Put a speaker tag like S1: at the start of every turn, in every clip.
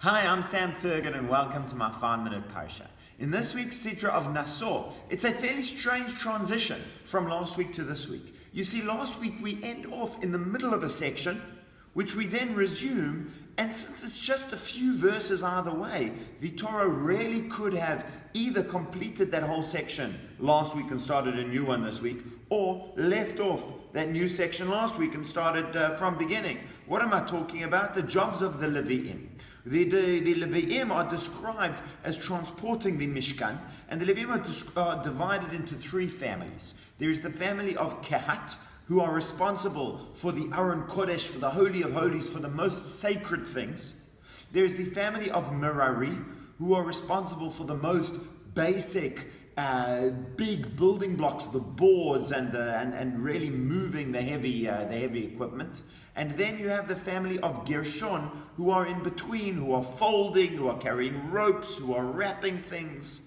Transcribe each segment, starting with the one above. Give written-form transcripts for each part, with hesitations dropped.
S1: Hi, I'm Sam Thurgood and welcome to my 5-minute Parsha. In this week's Sidra of Naso, it's a fairly strange transition from last week to this week. You see, last week we end off in the middle of a section, which we then resume, and since it's just a few verses either way, the Torah really could have either completed that whole section last week and started a new one this week, or left off that new section last week and started from beginning. What am I talking about? The jobs of the Levi'im. The Levi'im are described as transporting the Mishkan, and the Levi'im are divided into three families. There is the family of Kehat, who are responsible for the Aron Kodesh, for the Holy of Holies, for the most sacred things. There is the family of Merari, who are responsible for the most basic, big building blocks, the boards, and really moving the heavy equipment. And then you have the family of Gershon, who are in between, who are folding, who are carrying ropes, who are wrapping things.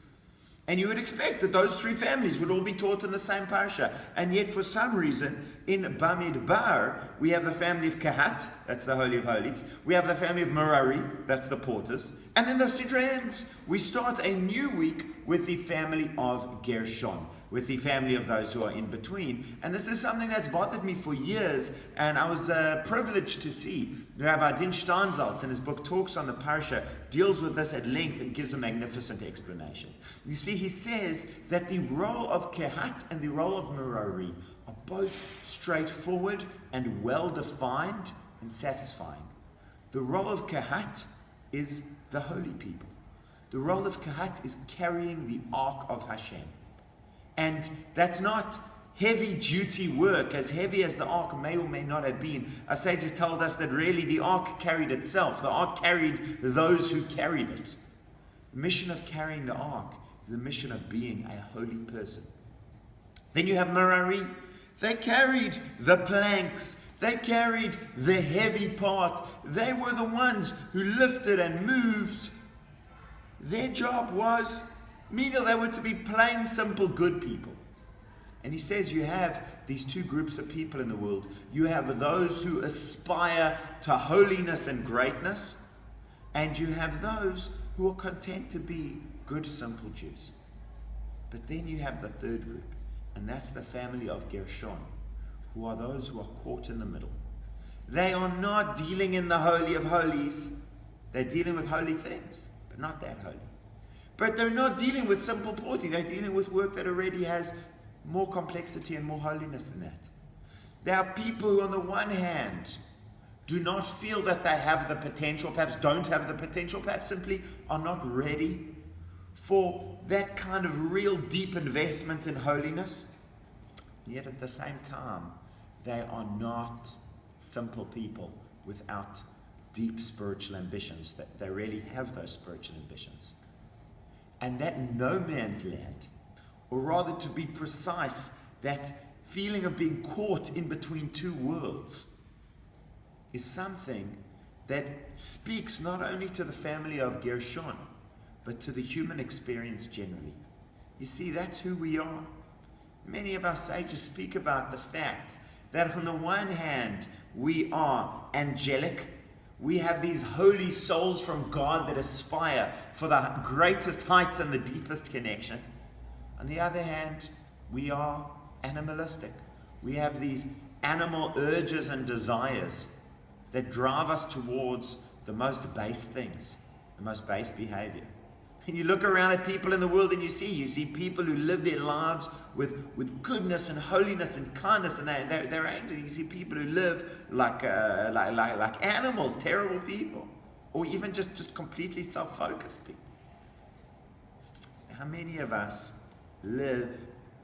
S1: And you would expect that those three families would all be taught in the same parsha. And yet for some reason, in Bamidbar, we have the family of Kehat, that's the Holy of Holies. We have the family of Merari, that's the porters. And then the Sidra ends. We start a new week with the family of Gershon, with the family of those who are in between. And this is something that's bothered me for years, and I was privileged to see Rabbi Din Steinsaltz in his book Talks on the Parsha deals with this at length and gives a magnificent explanation. You see, he says that the role of Kehat and the role of Merari are both straightforward and well-defined and satisfying. The role of Kehat is the holy people. The role of Kehat is carrying the Ark of Hashem. And that's not heavy duty work, as heavy as the Ark may or may not have been. Our sages told us that really the Ark carried itself. The Ark carried those who carried it. The mission of carrying the Ark is the mission of being a holy person. Then you have Merari. They carried the planks. They carried the heavy part. They were the ones who lifted and moved. Their job was, meaning they were to be plain, simple, good people. And he says you have these two groups of people in the world. You have those who aspire to holiness and greatness, and you have those who are content to be good, simple Jews. But then you have the third group, and that's the family of Gershon, who are those who are caught in the middle. They are not dealing in the Holy of Holies. They're dealing with holy things, but not that holy. But they're not dealing with simple porting. They're dealing with work that already has more complexity and more holiness than that. There are people who, on the one hand, do not feel that they have the potential, perhaps don't have the potential, perhaps simply are not ready for that kind of real deep investment in holiness. Yet at the same time, they are not simple people without deep spiritual ambitions, that they really have those spiritual ambitions. And that no man's land, or rather to be precise, that feeling of being caught in between two worlds, is something that speaks not only to the family of Gershon, but to the human experience generally. You see, that's who we are. Many of our sages speak about the fact that on the one hand, we are angelic. We have these holy souls from God that aspire for the greatest heights and the deepest connection. On the other hand, we are animalistic. We have these animal urges and desires that drive us towards the most base things, the most base behavior. And you look around at people in the world and you see people who live their lives with goodness and holiness and kindness, and they're angry. You see people who live like animals, terrible people, or even just completely self-focused people. How many of us live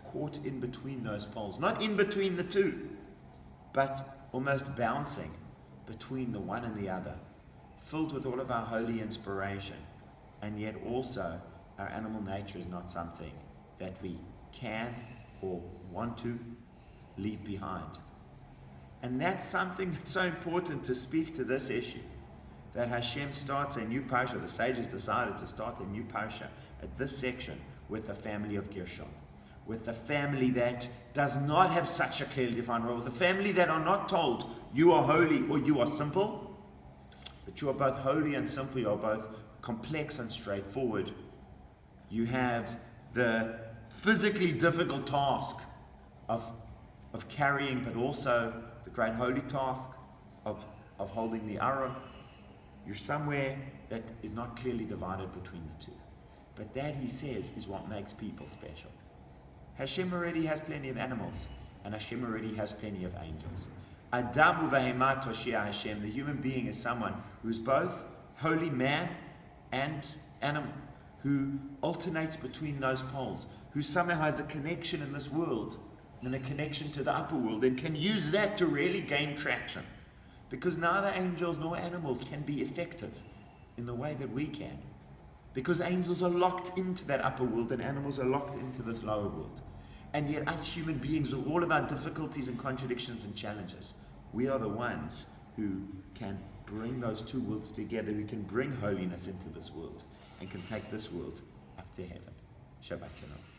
S1: caught in between those poles? Not in between the two, but almost bouncing between the one and the other, filled with all of our holy inspiration. And yet also, our animal nature is not something that we can or want to leave behind. And that's something that's so important to speak to this issue, that Hashem starts a new parsha. The sages decided to start a new parsha at this section with the family of Gershon, with the family that does not have such a clearly defined role, with the family that are not told, you are holy or you are simple. But you are both holy and simple. You are both complex and straightforward. You have the physically difficult task of carrying, but also the great holy task of holding the Aron. You're somewhere that is not clearly divided between the two. But that, he says, is what makes people special. Hashem already has plenty of animals, and Hashem already has plenty of angels. Adam u'vehema toshia Hashem, the human being, is someone who is both holy man and animal, who alternates between those poles, who somehow has a connection in this world and a connection to the upper world, and can use that to really gain traction. Because neither angels nor animals can be effective in the way that we can. Because angels are locked into that upper world and animals are locked into this lower world. And yet us human beings, with all of our difficulties and contradictions and challenges, we are the ones who can bring those two worlds together, who can bring holiness into this world and can take this world up to heaven. Shabbat Shalom.